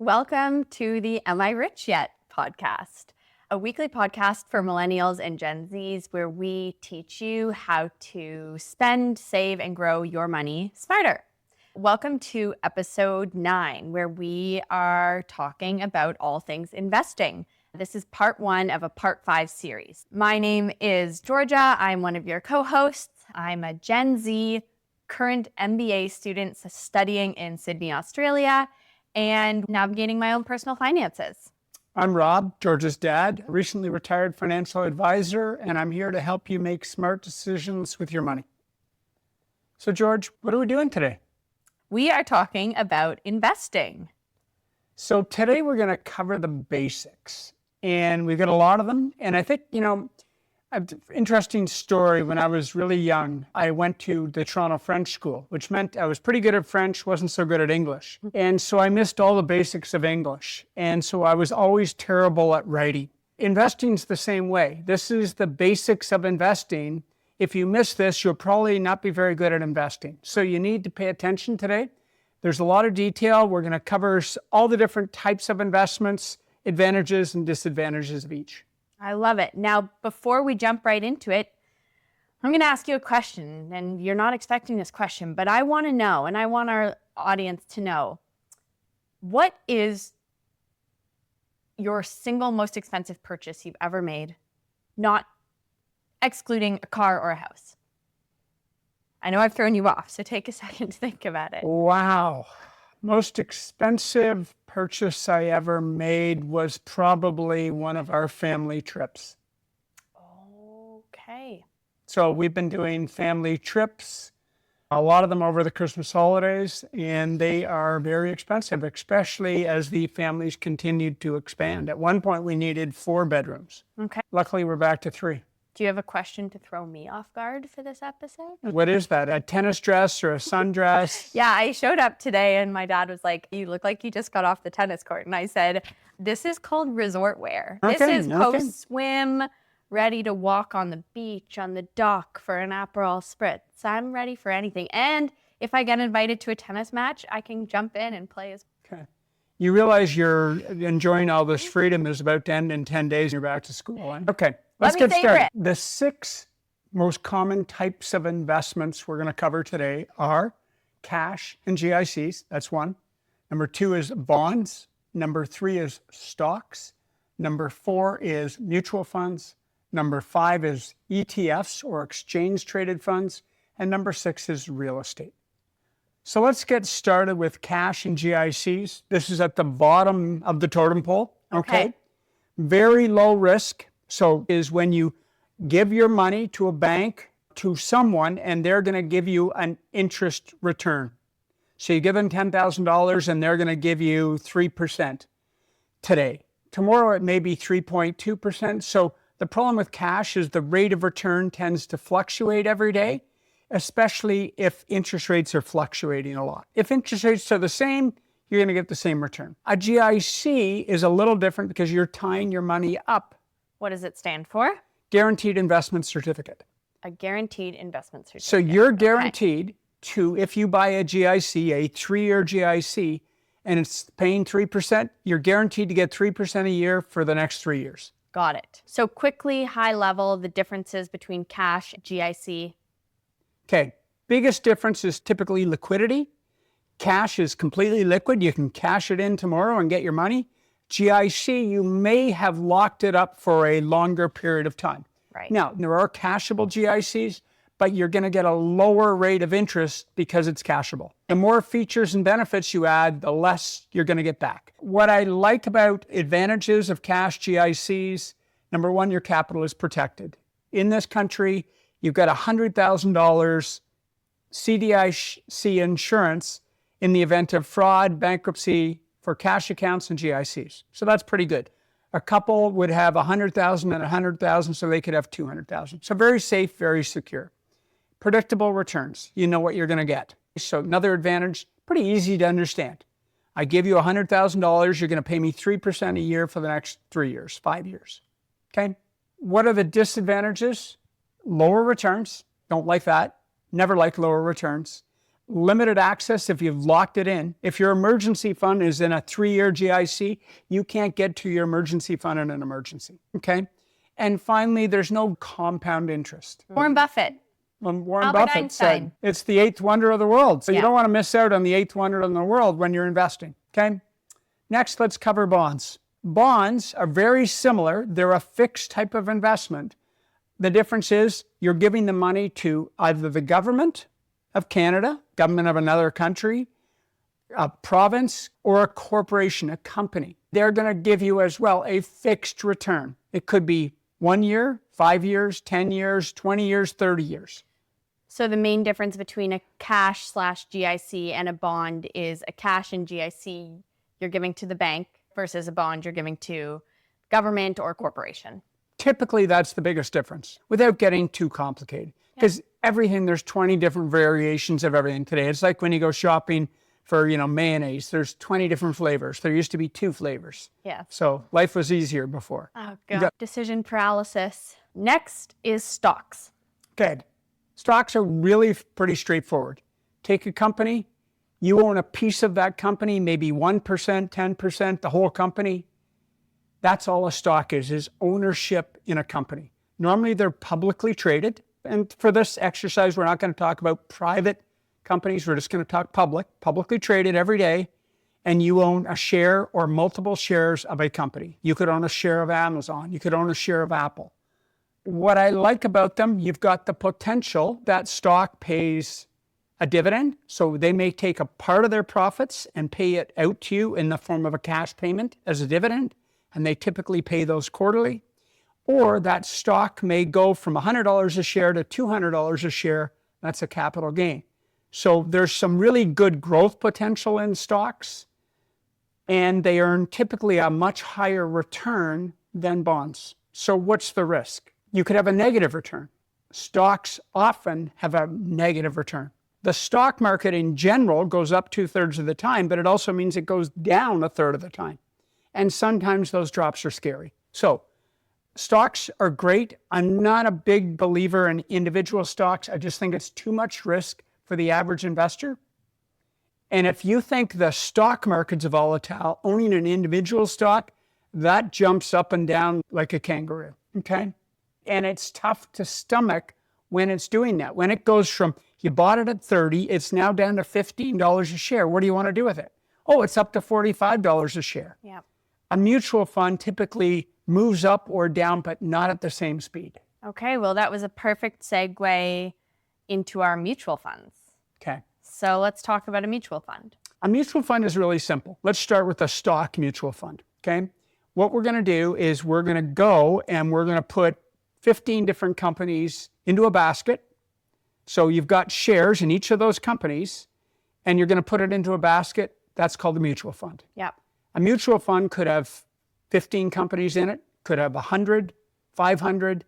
Welcome to the Am I Rich Yet podcast, a weekly podcast for millennials and Gen Zs where we teach you how to spend, save, and grow your money smarter. Welcome to episode 9, where we are talking about all things investing. This is part 1 of a part 5 series. My name is Georgia. I'm one of your co-hosts. I'm a Gen Z current MBA student studying in Sydney, Australia, and navigating my own personal finances. I'm Rob, Georgia's dad, recently retired financial advisor, and I'm here to help you make smart decisions with your money. So George, what are we doing today? We are talking about investing. So today we're going to cover the basics, and we've got a lot of them. And I think, an interesting story. When I was really young, I went to the Toronto French School, which meant I was pretty good at French, wasn't so good at English. And so I missed all the basics of English. And so I was always terrible at writing. Investing's the same way. This is the basics of investing. If you miss this, you'll probably not be very good at investing. So you need to pay attention today. There's a lot of detail. We're going to cover all the different types of investments, advantages and disadvantages of each. I love it. Now, before we jump right into it, I'm going to ask you a question, and you're not expecting this question, but I want to know, and I want our audience to know, what is your single most expensive purchase you've ever made, not excluding a car or a house? I know I've thrown you off, so take a second to think about it. Wow. Most expensive purchase I ever made was probably one of our family trips. Okay. So we've been doing family trips, a lot of them over the Christmas holidays, and they are very expensive, especially as the families continued to expand. At one point, we needed 4 bedrooms. Okay. Luckily, we're back to 3. Do you have a question to throw me off guard for this episode? What is that? A tennis dress or a sundress? Yeah, I showed up today and my dad was like, "You look like you just got off the tennis court." And I said, "This is called resort wear. This is post-swim, ready to walk on the beach, on the dock for an Aperol Spritz. I'm ready for anything. And if I get invited to a tennis match, I can jump in and play as well." Okay. You realize you're enjoying all this freedom is about to end in 10 days and you're back to school. Eh? Okay. Let's get started. The 6 most common types of investments we're going to cover today are cash and GICs. That's 1. Number 2 is bonds. Number 3 is stocks. Number 4 is mutual funds. Number 5 is ETFs or exchange traded funds. And number 6 is real estate. So let's get started with cash and GICs. This is at the bottom of the totem pole. Okay. Very low risk. So is when you give your money to a bank, to someone, and they're going to give you an interest return. So you give them $10,000 and they're going to give you 3% today. Tomorrow it may be 3.2%. So the problem with cash is the rate of return tends to fluctuate every day, especially if interest rates are fluctuating a lot. If interest rates are the same, you're going to get the same return. A GIC is a little different because you're tying your money up. What does it stand for? Guaranteed investment certificate. A guaranteed investment certificate. So you're guaranteed to, if you buy a GIC, a 3-year GIC, and it's paying 3%, you're guaranteed to get 3% a year for the next 3 years. Got it. So quickly, high level, the differences between cash, GIC. Okay. Biggest difference is typically liquidity. Cash is completely liquid. You can cash it in tomorrow and get your money. GIC, you may have locked it up for a longer period of time. Right. Now, there are cashable GICs, but you're going to get a lower rate of interest because it's cashable. The more features and benefits you add, the less you're going to get back. What I like about advantages of cash GICs, number 1, your capital is protected. In this country, you've got $100,000 CDIC insurance in the event of fraud, bankruptcy, for cash accounts and GICs. So that's pretty good. A couple would have 100,000 and 100,000, so they could have 200,000. So very safe, very secure. Predictable returns. You know what you're going to get. So another advantage, pretty easy to understand. I give you $100,000, you're going to pay me 3% a year for the next 3 years, 5 years. Okay? What are the disadvantages? Lower returns. Don't like that. Never like lower returns. limited access if you've locked it in. If your emergency fund is in a 3-year GIC, you can't get to your emergency fund in an emergency, okay? And finally, there's no compound interest. Warren Buffett. When Warren Buffett said, it's the 8th wonder of the world. So you don't want to miss out on the 8th wonder in the world when you're investing, okay? Next, let's cover bonds. Bonds are very similar. They're a fixed type of investment. The difference is you're giving the money to either the government of Canada, government of another country, a province, or a corporation, a company. They're going to give you as well a fixed return. It could be 1 year, 5 years, 10 years, 20 years, 30 years. So the main difference between a cash/GIC and a bond is a cash and GIC you're giving to the bank versus a bond you're giving to government or corporation. Typically, that's the biggest difference without getting too complicated. Because everything, there's 20 different variations of everything today. It's like when you go shopping for, mayonnaise, there's 20 different flavors. There used to be 2 flavors. Yeah. So life was easier before. Oh, God. Decision paralysis. Next is stocks. Okay. Stocks are really pretty straightforward. Take a company, you own a piece of that company, maybe 1%, 10%, the whole company. That's all a stock is ownership in a company. Normally they're publicly traded. And for this exercise, we're not going to talk about private companies. We're just going to talk publicly traded every day. And you own a share or multiple shares of a company. You could own a share of Amazon. You could own a share of Apple. What I like about them, you've got the potential that stock pays a dividend. So they may take a part of their profits and pay it out to you in the form of a cash payment as a dividend. And they typically pay those quarterly. Or that stock may go from $100 a share to $200 a share. That's a capital gain. So there's some really good growth potential in stocks, and they earn typically a much higher return than bonds. So what's the risk? You could have a negative return. Stocks often have a negative return. The stock market in general goes up 2/3 of the time, but it also means it goes down 1/3 of the time. And sometimes those drops are scary. So stocks are great. I'm not a big believer in individual stocks. I just think it's too much risk for the average investor. And if you think the stock market's volatile, owning an individual stock, that jumps up and down like a kangaroo, okay? And it's tough to stomach when it's doing that. When it goes from, you bought it at 30, it's now down to $15 a share. What do you want to do with it? Oh, it's up to $45 a share. Yeah. A mutual fund typically moves up or down, but not at the same speed. Okay, well, that was a perfect segue into our mutual funds. Okay. So let's talk about a mutual fund. A mutual fund is really simple. Let's start with a stock mutual fund, okay? What we're going to do is we're going to go and we're going to put 15 different companies into a basket. So you've got shares in each of those companies, and you're going to put it into a basket. That's called a mutual fund. Yep. A mutual fund could have 15 companies in it, could have 100, 500.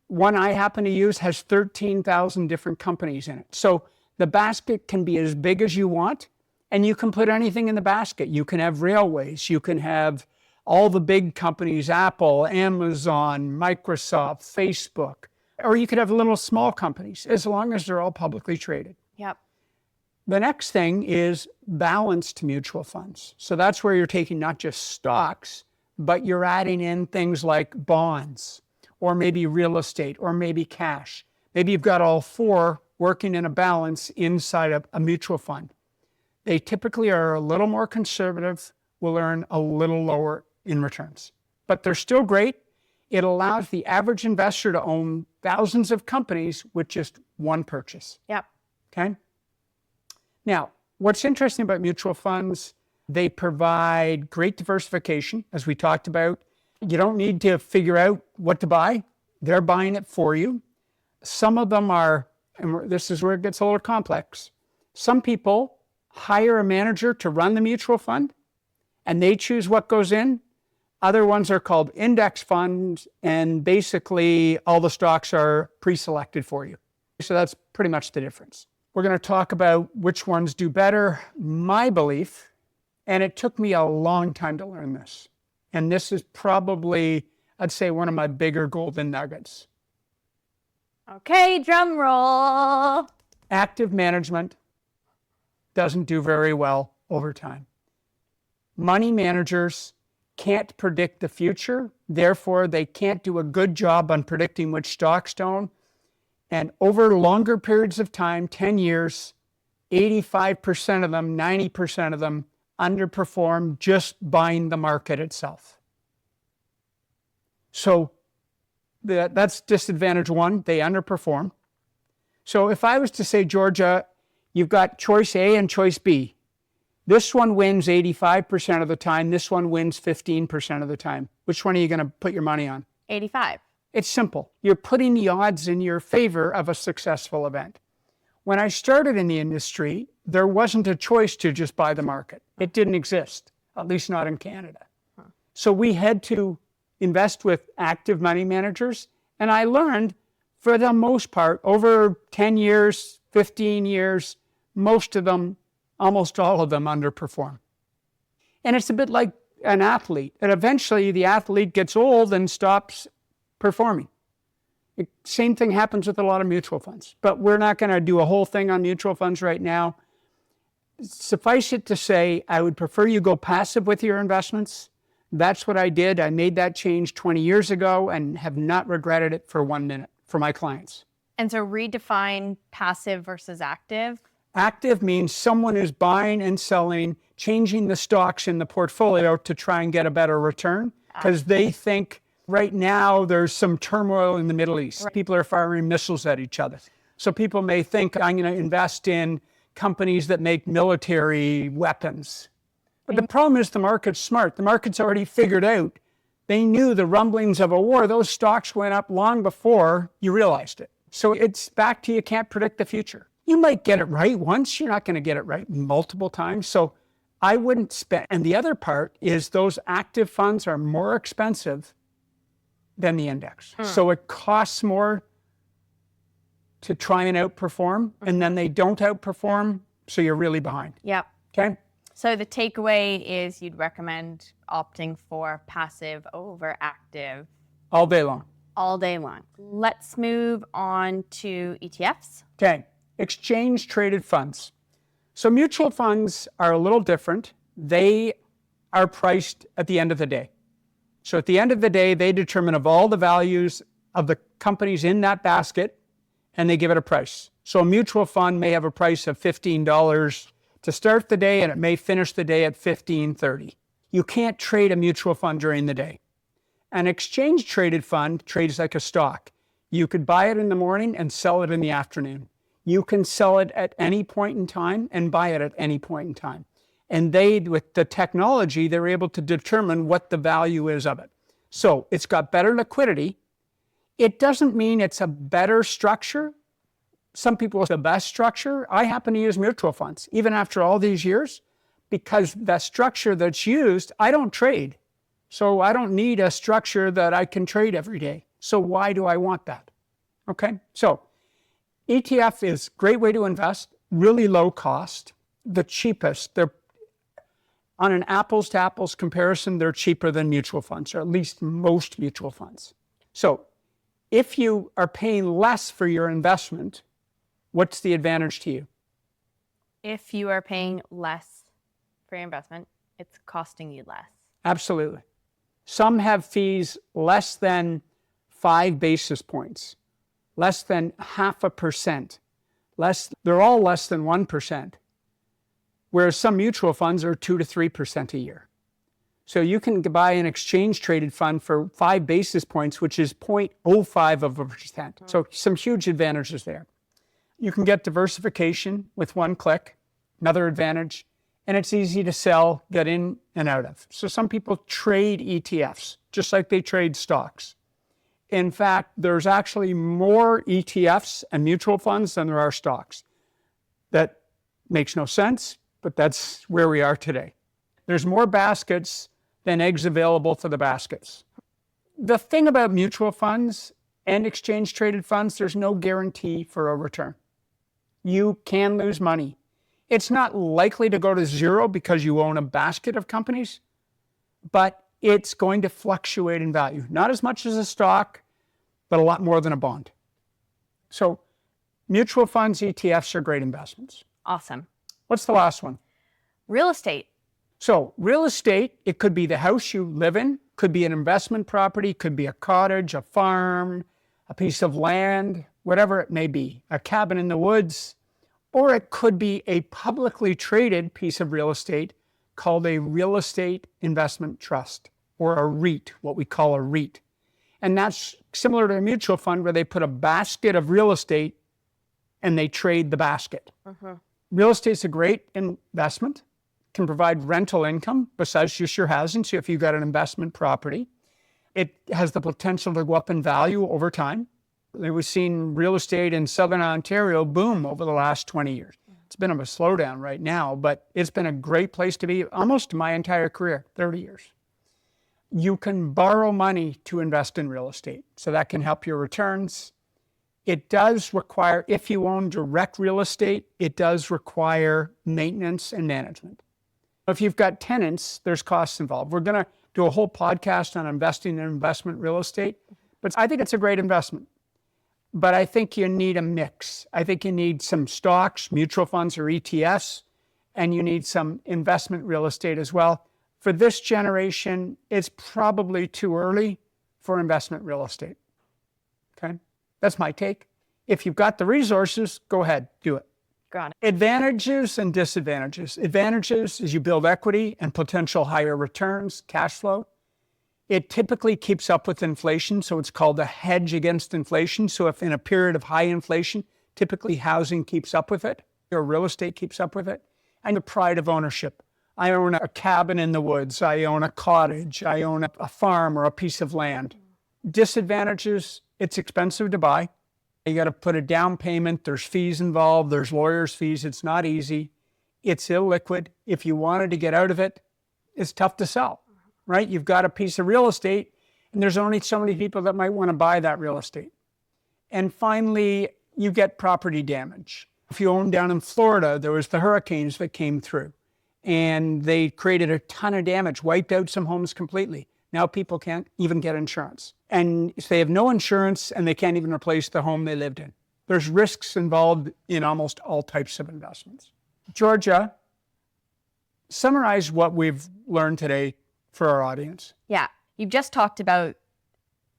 One I happen to use has 13,000 different companies in it. So the basket can be as big as you want, and you can put anything in the basket. You can have railways, you can have all the big companies, Apple, Amazon, Microsoft, Facebook, or you could have little small companies, as long as they're all publicly traded. Yep. The next thing is balanced mutual funds. So that's where you're taking not just stocks, but you're adding in things like bonds, or maybe real estate, or maybe cash. Maybe you've got all 4 working in a balance inside of a mutual fund. They typically are a little more conservative, will earn a little lower in returns. But they're still great. It allows the average investor to own thousands of companies with just one purchase. Yep. Okay? Now, what's interesting about mutual funds, they provide great diversification, as we talked about. You don't need to figure out what to buy. They're buying it for you. Some of them are, and this is where it gets a little complex. Some people hire a manager to run the mutual fund, and they choose what goes in. Other ones are called index funds, and basically all the stocks are pre-selected for you. So that's pretty much the difference. We're going to talk about which ones do better. My belief, and it took me a long time to learn this, and this is probably, I'd say, one of my bigger golden nuggets. Okay, drum roll. Active management doesn't do very well over time. Money managers can't predict the future. Therefore, they can't do a good job on predicting which stocks to own. And over longer periods of time, 10 years, 85% of them, 90% of them underperform just buying the market itself. So that's disadvantage one, they underperform. So if I was to say, Georgia, you've got choice A and choice B. This one wins 85% of the time. This one wins 15% of the time. Which one are you going to put your money on? 85. It's simple. You're putting the odds in your favor of a successful event. When I started in the industry, there wasn't a choice to just buy the market. It didn't exist, at least not in Canada. So we had to invest with active money managers. And I learned, for the most part, over 10 years, 15 years, most of them, almost all of them underperform. And it's a bit like an athlete. And eventually the athlete gets old and stops performing. Same thing happens with a lot of mutual funds. But we're not going to do a whole thing on mutual funds right now. Suffice it to say, I would prefer you go passive with your investments. That's what I did. I made that change 20 years ago and have not regretted it for 1 minute for my clients. And so redefine passive versus active. Active means someone is buying and selling, changing the stocks in the portfolio to try and get a better return because they think right now there's some turmoil in the Middle East. Right. People are firing missiles at each other. So people may think I'm going to invest in companies that make military weapons. But the problem is the market's smart. The market's already figured out. They knew the rumblings of a war. Those stocks went up long before you realized it. So it's back to you can't predict the future. You might get it right once. You're not going to get it right multiple times. So I wouldn't spend. And the other part is those active funds are more expensive than the index. So it costs more to try and outperform, and then they don't outperform, so you're really behind. Yep. Okay? So the takeaway is you'd recommend opting for passive over active. All day long. All day long. Let's move on to ETFs. Okay. Exchange traded funds. So mutual funds are a little different. They are priced at the end of the day. So at the end of the day, they determine of all the values of the companies in that basket, and they give it a price. So a mutual fund may have a price of $15 to start the day, and it may finish the day at $15.30. You can't trade a mutual fund during the day. An exchange traded fund trades like a stock. You could buy it in the morning and sell it in the afternoon. You can sell it at any point in time and buy it at any point in time. And they, with the technology, they're able to determine what the value is of it. So it's got better liquidity. It doesn't mean it's a better structure. Some people, it's the best structure. I happen to use mutual funds, even after all these years, because the structure that's used, I don't trade. So I don't need a structure that I can trade every day. So why do I want that? Okay, so ETF is a great way to invest, really low cost, the cheapest. They're on an apples to apples comparison, they're cheaper than mutual funds, or at least most mutual funds. So if you are paying less for your investment, what's the advantage to you? If you are paying less for your investment, it's costing you less. Absolutely. Some have fees less than 5 basis points, less than 0.5%, they're all less than 1%. Whereas some mutual funds are 2 to 3% a year. So you can buy an exchange traded fund for 5 basis points, which is 0.05%. So some huge advantages there. You can get diversification with one click, another advantage, and it's easy to sell, get in and out of. So some people trade ETFs, just like they trade stocks. In fact, there's actually more ETFs and mutual funds than there are stocks. That makes no sense, but that's where we are today. There's more baskets than eggs available for the baskets. The thing about mutual funds and exchange traded funds, there's no guarantee for a return. You can lose money. It's not likely to go to zero because you own a basket of companies, but it's going to fluctuate in value. Not as much as a stock, but a lot more than a bond. So mutual funds, ETFs are great investments. Awesome. What's the last one? Real estate. So real estate, it could be the house you live in, could be an investment property, could be a cottage, a farm, a piece of land, whatever it may be, a cabin in the woods, or it could be a publicly traded piece of real estate called a real estate investment trust, or a REIT, what we call a REIT. And that's similar to a mutual fund where they put a basket of real estate and they trade the basket. Real estate's a great investment, can provide rental income besides just your housing. So if you've got an investment property, it has the potential to go up in value over time. We've seen real estate in Southern Ontario boom over the last 20 years. It's been a slowdown right now, but it's been a great place to be almost my entire career, 30 years. You can borrow money to invest in real estate, so that can help your returns. It does require, if you own direct real estate, it does require maintenance and management. If you've got tenants, there's costs involved. We're going to do a whole podcast on investing in investment real estate, but I think it's a great investment. But I think you need a mix. I think you need some stocks, mutual funds or ETFs, and you need some investment real estate as well. For this generation, it's probably too early for investment real estate. Okay? That's my take. If you've got the resources, go ahead, do it. Got it. Advantages and disadvantages. Advantages is you build equity and potential higher returns, cash flow. It typically keeps up with inflation, so it's called a hedge against inflation. So if in a period of high inflation, typically housing keeps up with it, or real estate keeps up with it. And the pride of ownership. I own a cabin in the woods. I own a cottage. I own a farm or a piece of land. Disadvantages, it's expensive to buy. You got to put a down payment. There's fees involved. There's lawyers' fees. It's not easy. It's illiquid. If you wanted to get out of it, it's tough to sell, right? You've got a piece of real estate, and there's only so many people that might want to buy that real estate. And finally, you get property damage. If you own down in Florida, there was the hurricanes that came through, and they created a ton of damage, wiped out some homes completely. Now people can't even get insurance. And if they have no insurance and they can't even replace the home they lived in. There's risks involved in almost all types of investments. Georgia, summarize what we've learned today for our audience. Yeah, you've just talked about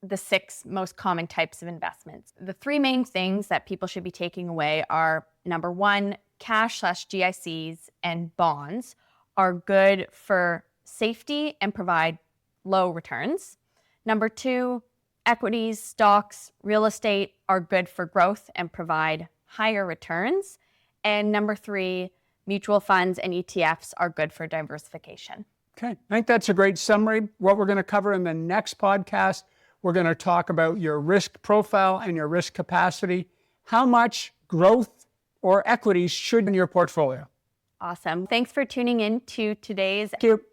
the 6 most common types of investments. The 3 main things that people should be taking away are, number 1, cash/GICs and bonds are good for safety and provide low returns. Number 2, equities, stocks, real estate are good for growth and provide higher returns. And number 3, mutual funds and ETFs are good for diversification. Okay, I think that's a great summary. What we're going to cover in the next podcast, we're going to talk about your risk profile and your risk capacity. How much growth or equities should in your portfolio? Awesome. Thanks for tuning in to today's Thank you.